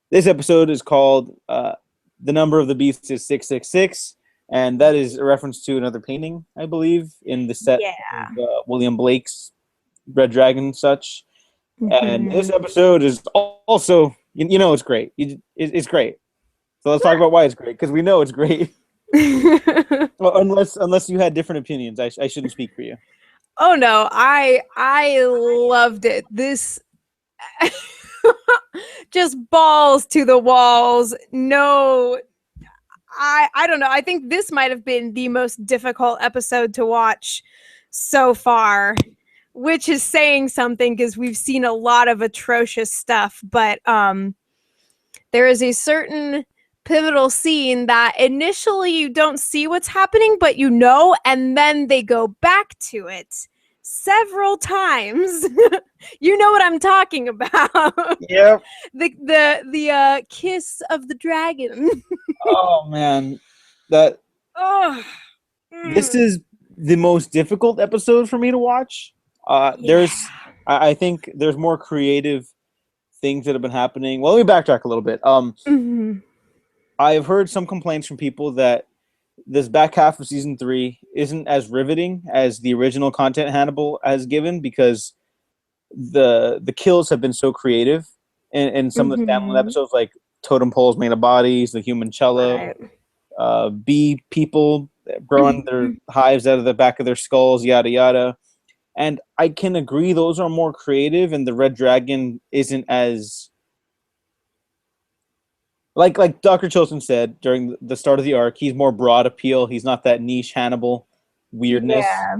This episode is called "The Number of the Beast is 666," and that is a reference to another painting, I believe, in the set of Yeah. William Blake's Red Dragon and such. And this Hmm. episode is also, it's great. It's great. So let's talk about why it's great because we know it's great. Well, unless you had different opinions, I shouldn't speak for you. Oh no, I loved it. This just balls to the walls. No, I don't know. I think this might have been the most difficult episode to watch so far, which is saying something because we've seen a lot of atrocious stuff, but there is a certain pivotal scene that initially you don't see what's happening, but and then they go back to it several times. You know what I'm talking about. Yep. The kiss of the dragon. Oh man, that Oh. this Mm. is the most difficult episode for me to watch. Yeah. I think there's more creative things that have been happening. Well, let me backtrack a little bit. Hmm. I've heard some complaints from people that this back half of season three isn't as riveting as the original content Hannibal has given because the kills have been so creative in some of the standalone Hmm. episodes, like totem poles made of bodies, the human cello, Right. bee people growing their Mhm. hives out of the back of their skulls, yada yada. And I can agree those are more creative, and the Red Dragon isn't as like Dr. Chilton said during the start of the arc. He's more broad appeal. He's not that niche Hannibal weirdness. Yeah.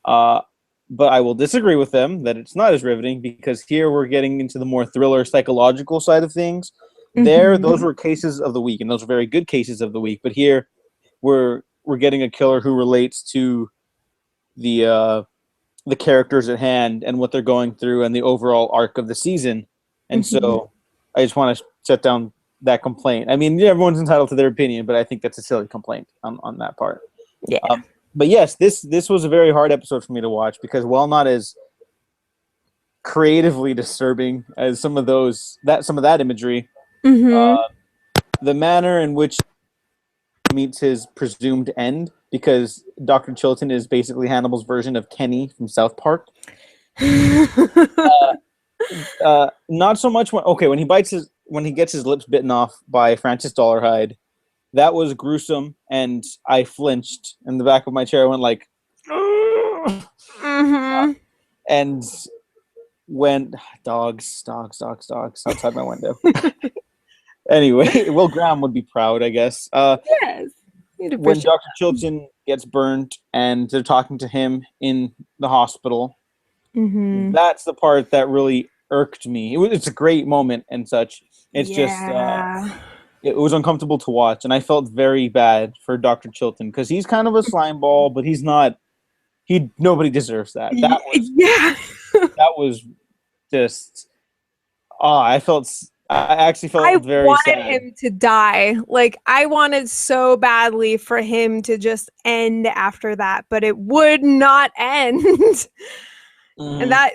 Uh, but I will disagree with them that it's not as riveting because here we're getting into the more thriller psychological side of things. There, those Hmm. were cases of the week, and those were very good cases of the week. But here, we're getting a killer who relates to the uh, the characters at hand and what they're going through and the overall arc of the season. And Hmm. so, I just want to set down that complaint. I mean, everyone's entitled to their opinion, but I think that's a silly complaint on that part. Yeah. But yes, this was a very hard episode for me to watch because while not as creatively disturbing as some of that imagery, Hmm. the manner in which meets his presumed end, because Dr. Chilton is basically Hannibal's version of Kenny from South Park. Not so much when when he gets his lips bitten off by Francis Dollarhide. That was gruesome, and I flinched in the back of my chair. I went like, Hmm. and when dogs outside my window. Anyway, Will Graham would be proud, I guess. Yes. You'd When appreciate Dr. Chilton gets burnt and they're talking to him in the hospital, that. Hmm. that's the part that really irked me. It's a great moment and such. It's just Yeah. it was uncomfortable to watch, and I felt very bad for Dr. Chilton because he's kind of a slime ball, but he's not. He Nobody deserves that. Yeah. That was just. I actually I felt very wanted sad. him to die. Like I wanted so badly for him to just end after that, but it would not end. And Mhm.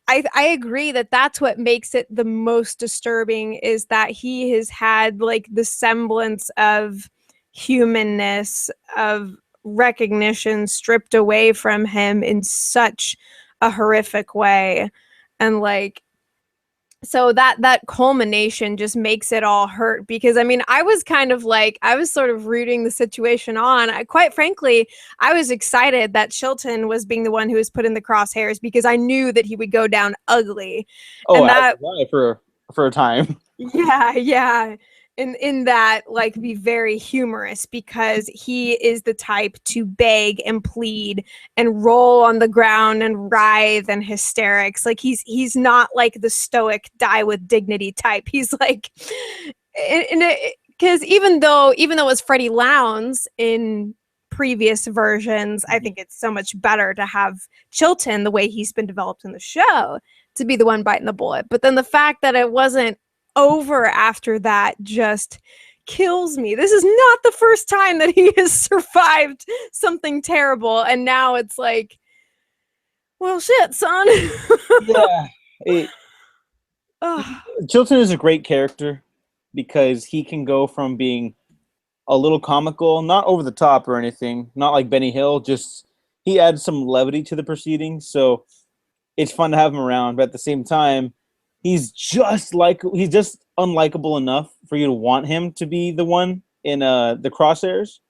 I agree that that's what makes it the most disturbing is that he has had like the semblance of humanness, of recognition stripped away from him in such a horrific way. And like so that culmination just makes it all hurt because I mean I was kind of like I was sort of rooting the situation on. Quite frankly, I was excited that Chilton was being the one who was put in the crosshairs because I knew that he would go down ugly. Oh, And as that was I for a time. yeah. In that like be very humorous because he is the type to beg and plead and roll on the ground and writhe and hysterics. Like he's not like the stoic die with dignity type. He's like because even though it's Freddie Lowndes in previous versions, I think it's so much better to have Chilton the way he's been developed in the show to be the one biting the bullet. But then the fact that it wasn't over after that just kills me. This is not the first time that he has survived something terrible. And now it's like, well, shit, son. Yeah, it, Ugh. Chilton is a great character. because he can go from being a little comical, not over the top or anything, not like Benny Hill, just he adds some levity to the proceedings. So it's fun to have him around, but at the same time, he's just unlikable enough for you to want him to be the one in the crosshairs.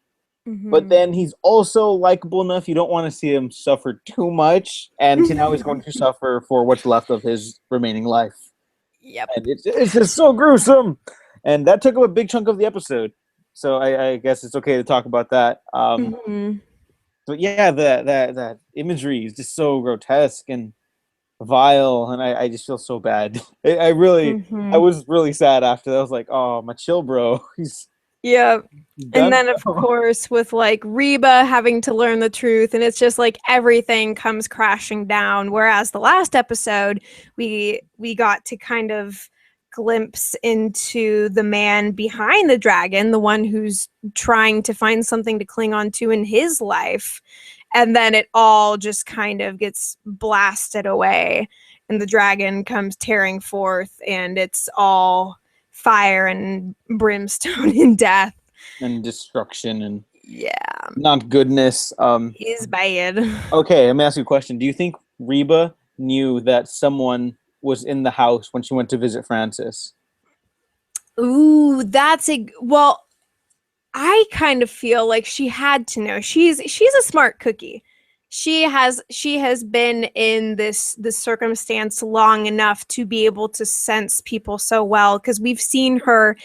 But Mm-hmm. then he's also likable enough you don't want to see him suffer too much, and now he's going to suffer for what's left of his remaining life, Yep. and it's just so gruesome, and that took up a big chunk of the episode. So I guess it's okay to talk about that. Mm-hmm. But yeah, that imagery is just so grotesque and vile, and I just feel so bad. I Mm-hmm. was really sad after that. I was like, oh, my chill, bro. He's Yep. And done. then, of course, with like Reba having to learn the truth, and it's just like everything comes crashing down. Whereas the last episode, we got to kind of glimpse into the man behind the dragon, the one who's trying to find something to cling on to in his life. And then it all just kind of gets blasted away, and the dragon comes tearing forth, and it's all fire and brimstone and death. And destruction and Yeah, not goodness. is bad. Okay, let me ask you a question. Do you think Reba knew that someone was in the house when she went to visit Francis? Ooh, that's a well. I kind of feel like she had to know. She's a smart cookie. She has been in this circumstance long enough to be able to sense people so well, because we've seen her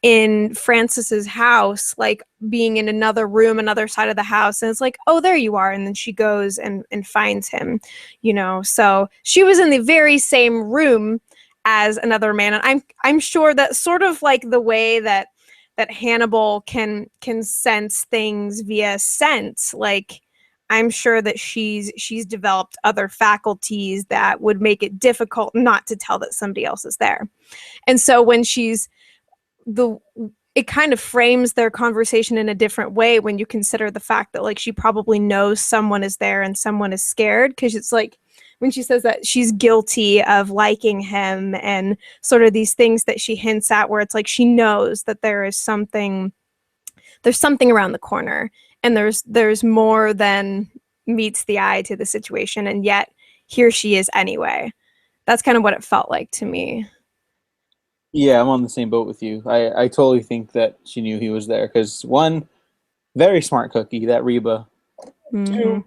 in Francis's house, like being in another room, another side of the house, and it's like, oh, there you are, and then she goes and finds him, So she was in the very same room as another man, and I'm sure that sort of like the way that Hannibal can sense things via scent, like I'm sure that she's developed other faculties that would make it difficult not to tell that somebody else is there. And so when she's the it kind of frames their conversation in a different way when you consider the fact that like she probably knows someone is there and someone is scared, because it's like when she says that she's guilty of liking him and sort of these things that she hints at, where it's like she knows that there's something around the corner, and there's more than meets the eye to the situation, and yet here she is anyway. That's kind of what it felt like to me. Yeah, I'm on the same boat with you. I totally think that she knew he was there because one, very smart cookie, that Reba. Mm-hmm. Two,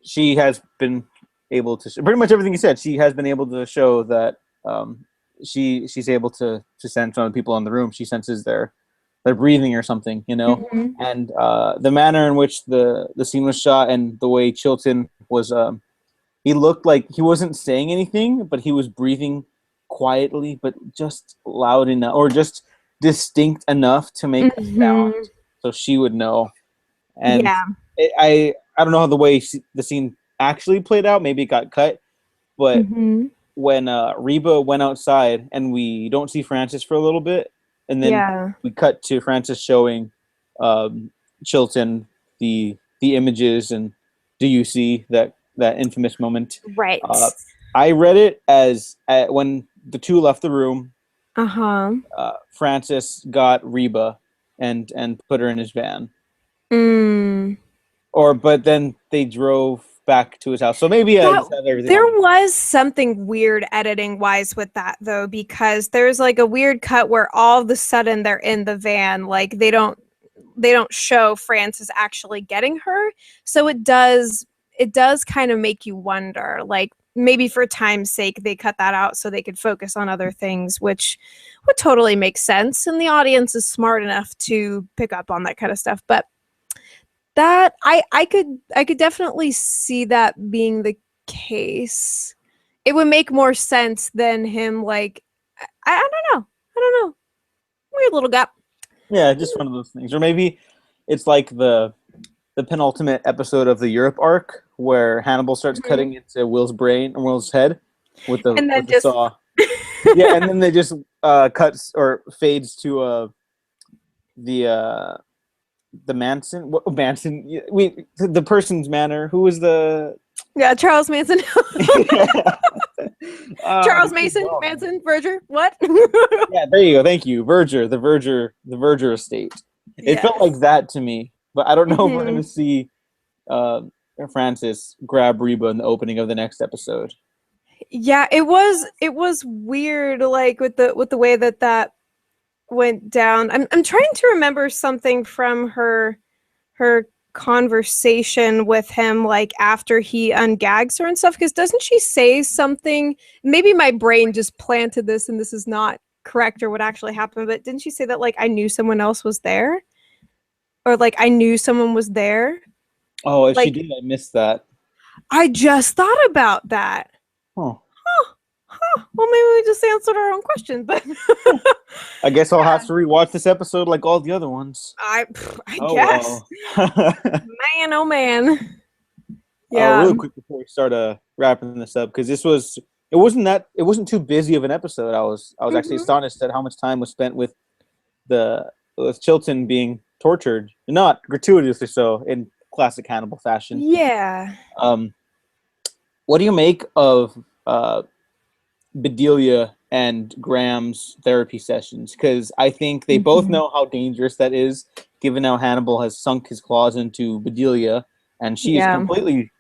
she has been able to pretty much everything you said. She has been able to show that she's able to sense on the people in the room. She senses their breathing or something, Mm-hmm. And the manner in which the scene was shot and the way Chilton was, he looked like he wasn't saying anything, but he was breathing quietly, but just loud enough or just distinct enough to make a sound, Mm-hmm. so she would know. And Yeah. I don't know how the scene actually played out. Maybe it got cut, but Mm-hmm. when Reba went outside and we don't see Francis for a little bit, and then Yeah. we cut to Francis showing um, Chilton the images, and do you see that infamous moment? Right. I read it as when the two left the room, Uh-huh. Francis got Reba and put her in his van, Mm. but then they drove back to his house. So maybe I That just have everything there on. was something weird editing wise with that though, because there's like a weird cut where all of a sudden they're in the van, like they don't show Francis actually getting her. So it does kind of make you wonder, like maybe for time's sake they cut that out so they could focus on other things, which would totally make sense, and the audience is smart enough to pick up on that kind of stuff. But that I could definitely see that being the case. It would make more sense than him, like I don't know. I don't know. Weird little gap. Yeah, just one of those things. Or maybe it's like the penultimate episode of the Europe arc where Hannibal starts Mhm. cutting into Will's brain or Will's head with the And then with the just saw. Yeah, and then they just cuts or fades to the uh the Manson the person's manner. Who was the yeah, Charles Manson. Charles you did Mason, well, man. Manson, Verger, what? Yeah, there you go. Thank you, the Verger estate. It felt like Yes. that to me, but I don't know if we're Mhm. gonna see uh, Francis grab Reba in the opening of the next episode. Yeah, it was weird, like with the way that went down. I'm trying to remember something from her conversation with him, like after he ungags her and stuff, because doesn't she say something? Maybe my brain just planted this and this is not correct or what actually happened, but didn't she say that like I knew someone else was there? Or like I knew someone was there? Oh, if she Like did, I missed that. I just thought about that. Oh, Well, maybe we just answered our own question, but I guess I'll have yeah, to rewatch this episode like all the other ones. I Oh guess. well. Man, oh man. Yeah. Really quick before we start wrapping this up, because it wasn't too busy of an episode. I was actually Hmm. astonished at how much time was spent with Chilton being tortured, not gratuitously so, in classic Hannibal fashion. Yeah. Um, what do you make of Bedelia and Graham's therapy sessions? Because I think they both Hmm. know how dangerous that is, given how Hannibal has sunk his claws into Bedelia, and she is Yeah. completely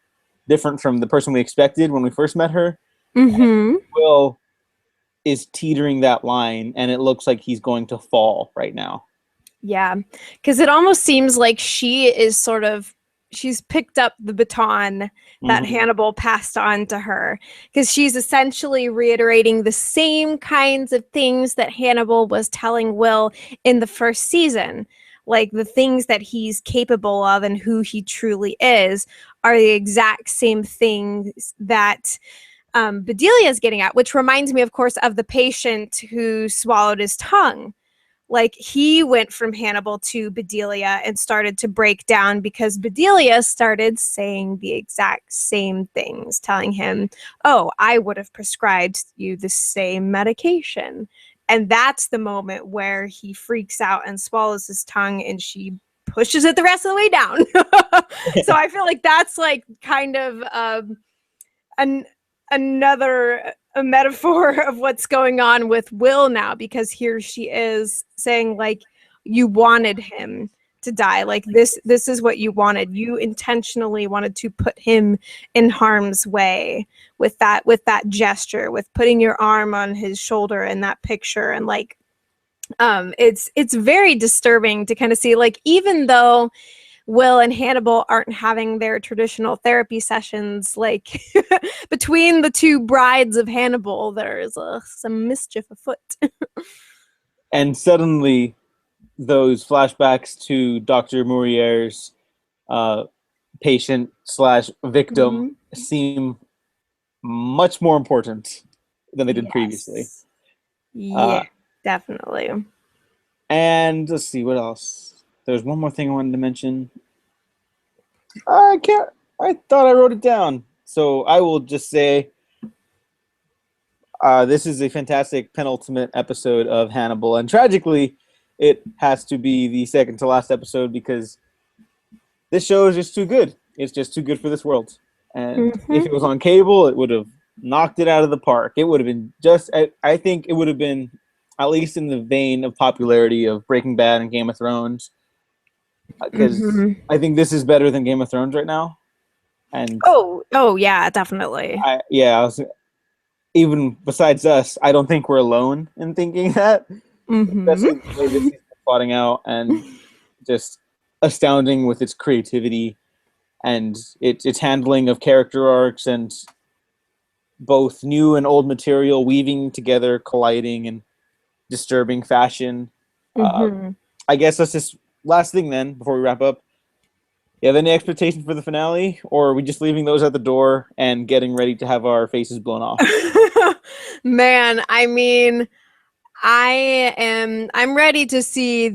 different from the person we expected when we first met her. Hmm. Will is teetering that line, and it looks like he's going to fall right now. Yeah. Because it almost seems like she's picked up the baton that Mm-hmm. Hannibal passed on to her. Because she's essentially reiterating the same kinds of things that Hannibal was telling Will in the first season. Like the things that he's capable of and who he truly is are the exact same things that Bedelia is getting at, which reminds me, of course, of the patient who swallowed his tongue. Like he went from Hannibal to Bedelia and started to break down because Bedelia started saying the exact same things, telling him, "Oh, I would have prescribed you the same medication." And that's the moment where he freaks out and swallows his tongue and she pushes it the rest of the way down. So I feel like that's like kind of an another a metaphor of what's going on with Will now, because here she is saying like you wanted him to die, like this is what you wanted, you intentionally wanted to put him in harm's way with that gesture, with putting your arm on his shoulder in that picture. And like it's very disturbing to kind of see, like, even though Will and Hannibal aren't having their traditional therapy sessions, like between the two brides of Hannibal, there's some mischief afoot. And suddenly, those flashbacks to Dr. Mourier's uh, patient slash victim Mm-hmm. seem much more important than they did previously. Yes. Yeah, Uh, definitely. and let's see what else. There's one more thing I wanted to mention. I can't. I thought I wrote it down, so I will just say this is a fantastic penultimate episode of Hannibal, and tragically, it has to be the second to last episode because this show is just too good. It's just too good for this world. And if Mm-hmm. it was on cable, it would have knocked it out of the park. It would have been just. I think it would have been at least in the vein of popularity of Breaking Bad and Game of Thrones, because Mm-hmm. I think this is better than Game of Thrones right now. And Oh yeah, definitely. I was, even besides us, I don't think we're alone in thinking that, Mm-hmm. especially the way this is plotting out and just astounding with its creativity and its handling of character arcs and both new and old material weaving together, colliding in disturbing fashion. Uh, Mm-hmm. I guess that's just last thing then before we wrap up. You have any expectations for the finale, or are we just leaving those at the door and getting ready to have our faces blown off? Man, I mean, I'm ready to see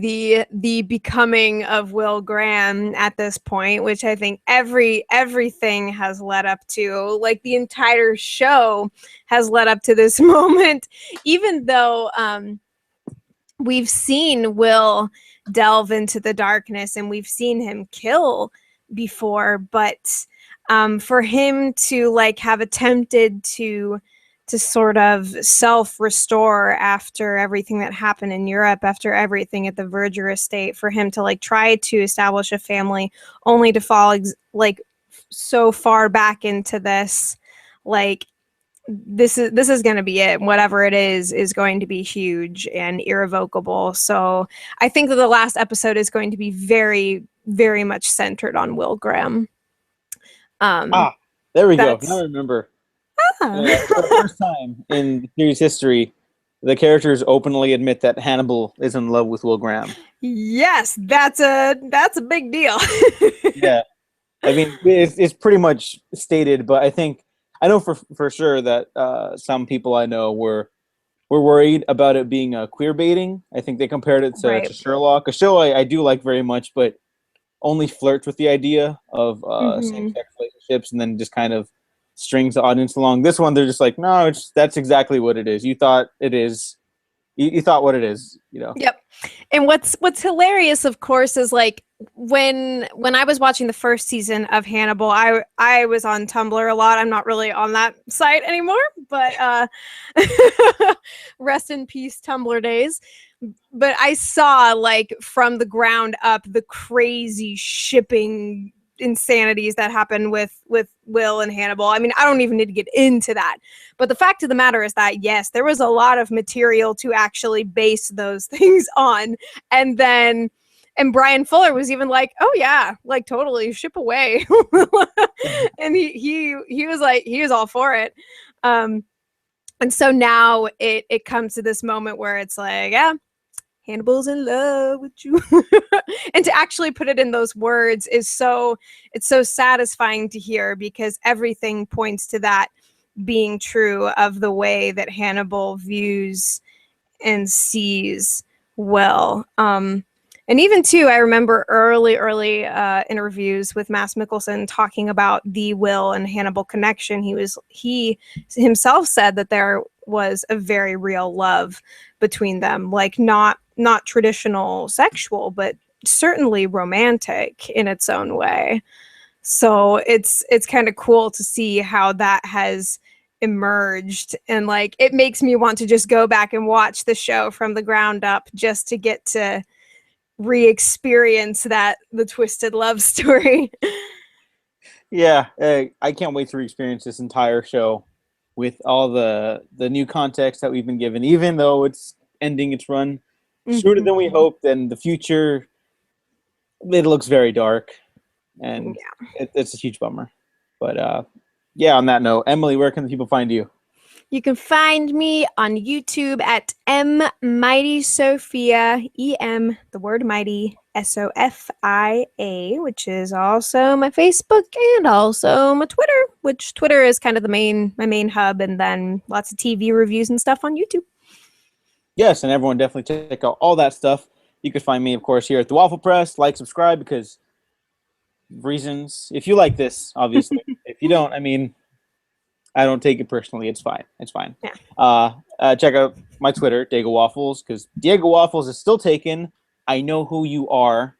the becoming of Will Graham at this point, which I think everything has led up to. Like the entire show has led up to this moment, even though we've seen Will delve into the darkness and we've seen him kill before, but for him to like have attempted to sort of self-restore after everything that happened in Europe, after everything at the Verger estate, for him to like try to establish a family, only to fall like so far back into this, like this is going to be it. Whatever it is going to be huge and irrevocable. So I think that the last episode is going to be very, very much centered on Will Graham. There we go. Now I remember. For the first time in the series history, the characters openly admit that Hannibal is in love with Will Graham. Yes, that's a big deal. Yeah, I mean it's pretty much stated, but I know for sure that some people I know were worried about it being queer baiting. I think they compared it to Sherlock, a show I do like very much, but only flirts with the idea of same-sex relationships and then just kind of strings the audience along. This one, they're just like, no, that's exactly what it is. You thought it is. You thought what it is, you know. Yep. And what's hilarious, of course, is like when I was watching the first season of Hannibal, I was on Tumblr a lot. I'm not really on that site anymore, but rest in peace, Tumblr days. But I saw like from the ground up the crazy shipping insanities that happen with Will and Hannibal. I mean, I don't even need to get into that. But the fact of the matter is that, yes, there was a lot of material to actually base those things on. And Brian Fuller was even like, oh yeah, like totally ship away. And he was like, he was all for it. And so now it comes to this moment where it's like, yeah, Hannibal's in love with you. And to actually put it in those words it's so satisfying to hear, because everything points to that being true of the way that Hannibal views and sees Will. And even too, I remember early interviews with Mads Mikkelsen talking about the Will and Hannibal connection. He himself said that there was a very real love between them, like not traditional sexual, but certainly romantic in its own way. So it's kind of cool to see how that has emerged, and like it makes me want to just go back and watch the show from the ground up just to get to re-experience the twisted love story. Yeah, I can't wait to re-experience this entire show with all the new context that we've been given, even though it's ending its run sooner than we hoped, and the future, it looks very dark, and it's a huge bummer. But yeah, on that note, Emily, where can people find you? You can find me on YouTube at M Mighty Sophia, EM, the word mighty, SOFIA, which is also my Facebook and also my Twitter, which Twitter is kind of my main hub, and then lots of TV reviews and stuff on YouTube. Yes, and everyone definitely check out all that stuff. You can find me, of course, here at the Waffle Press. Like, subscribe, because reasons. If you like this, obviously. If you don't, I mean, I don't take it personally. It's fine. It's fine. Yeah. Check out my Twitter, Diego Waffles, because Diego Waffles is still taken. I know who you are.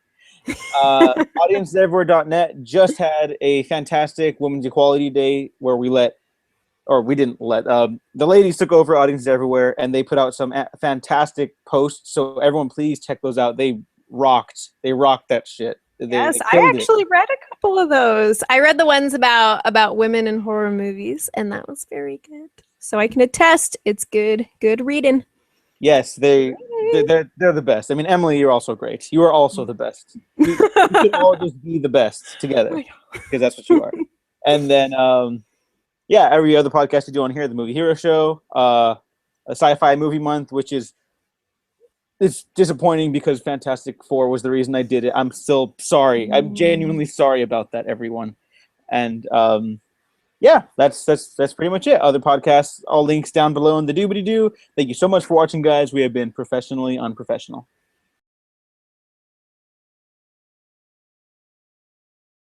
AudienceEverywhere.net just had a fantastic Women's Equality Day where we didn't let, the ladies took over Audience Everywhere, and they put out some fantastic posts. So everyone, please check those out. They rocked that shit. Yes, I actually read a couple of those. I read the ones about women in horror movies, and that was very good. So I can attest, it's good reading. Yes, they're the best. I mean, Emily, you're also great. You are also the best. We can all just be the best together, because that's what you are. And then, yeah, every other podcast you do on here, the Movie Hero Show, a Sci-Fi Movie Month, which it's disappointing because Fantastic Four was the reason I did it. I'm still sorry. I'm genuinely sorry about that, everyone. And yeah, that's pretty much it. Other podcasts, all links down below in the doobity-doo. Thank you so much for watching, guys. We have been professionally unprofessional.